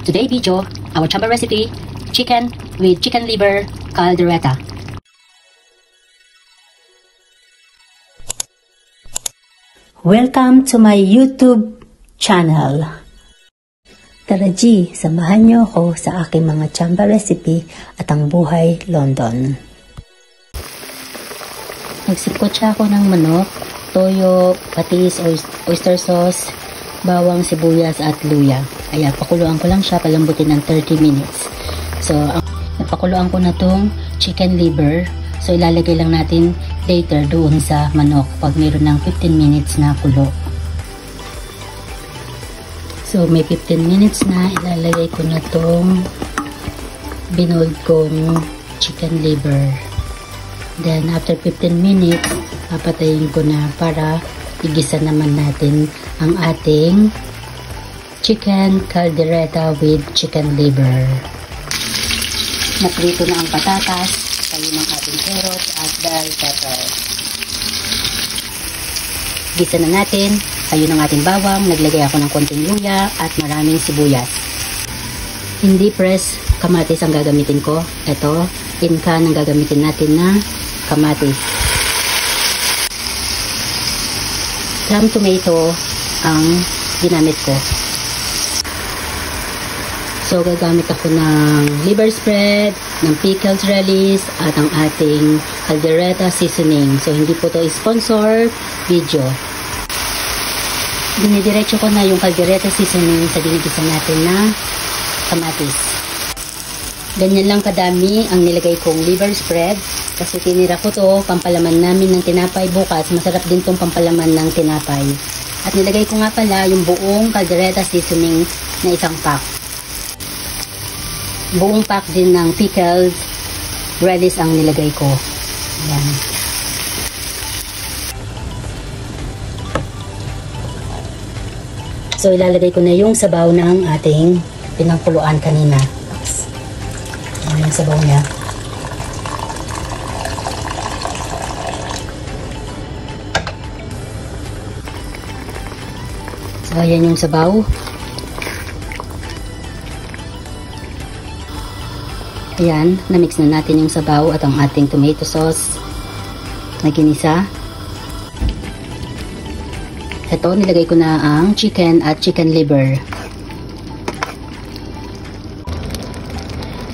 Today video, our chamba recipe, chicken with chicken liver caldereta. Welcome to my YouTube channel. Tara G, samahan niyo ako sa aking mga chamba recipe at ang buhay London. Nagsikotsa ako ng manok, toyo, patis, oyster sauce, bawang, sibuyas at luya. Ayan, pakuluan ko lang siya, palambutin ng 30 minutes. So, napakuluan ko na tong chicken liver. So, ilalagay lang natin later doon sa manok pag mayroon ng 15 minutes na kulo. So, may 15 minutes na, ilalagay ko na tong binold kong chicken liver. Then, after 15 minutes, papatayin ko na para igisa naman natin ang ating chicken caldereta with chicken liver. Naprito na ang patatas, tayo ng ating carrots at bell pepper. Gisa na natin, tayo ng ating bawang, naglagay ako ng konting luya at maraming sibuyas. Hindi press kamatis ang gagamitin ko. Ito, inka ang gagamitin natin na kamatis. Plum tomato ang ginamit ko. So, gagamit ako ng liver spread, ng pickled relish, at ang ating caldereta seasoning. So, hindi po ito sponsor video. Dinidiretso ko na yung caldereta seasoning sa dinigisa natin na kamatis. Ganyan lang kadami ang nilagay kong liver spread. Kasi tinira ko to, pampalaman namin ng tinapay bukas. Masarap din tong pampalaman ng tinapay. At nilagay ko nga pala yung buong caldereta seasoning na isang pack. Buong pack din ng pickled relish ang nilagay ko. Ayan. So, ilalagay ko na yung sabaw ng ating pinangkuluan kanina. Ayan yung sabaw niya. So, ayan yung sabaw. Ayan, na-mix na natin yung sabaw at ang ating tomato sauce na ginisa. Ito, nilagay ko na ang chicken at chicken liver.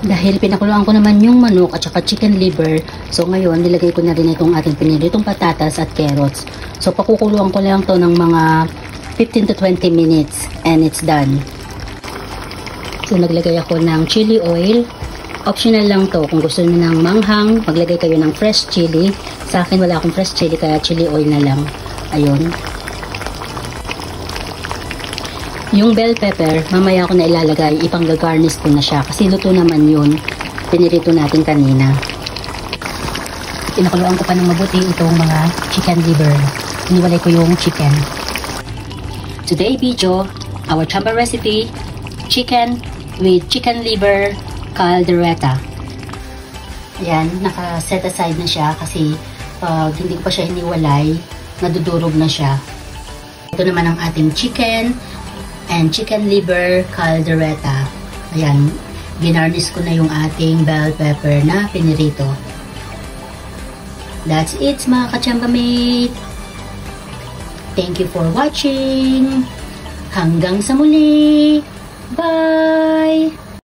Dahil pinakuluan ko naman yung manok at saka chicken liver, so ngayon nilagay ko na rin itong ating piniritong patatas at carrots. So pakukuluan ko lang to ng mga 15 to 20 minutes and it's done. So naglagay ako ng chili oil. Optional lang to. Kung gusto niyo ng manghang, maglagay kayo ng fresh chili. Sa akin wala akong fresh chili kaya chili oil na lang. Ayun. Yung bell pepper, mamaya ko na ilalagay. Ipang-garnish ko na siya. Kasi luto naman yun. Pinirito natin kanina. Pinakuluan ko pa ng mabuti itong mga chicken liver. Iniwalay ko yung chicken. Today video, our chamba recipe, chicken with chicken liver caldereta. Ayan, naka-set aside na siya kasi pag hindi ko pa siya hiniwalay, nadudurog na siya. Ito naman ang ating chicken and chicken liver caldereta. Ayan, ginarnish ko na yung ating bell pepper na pinirito. That's it mga kachamba mate. Thank you for watching. Hanggang sa muli. Bye!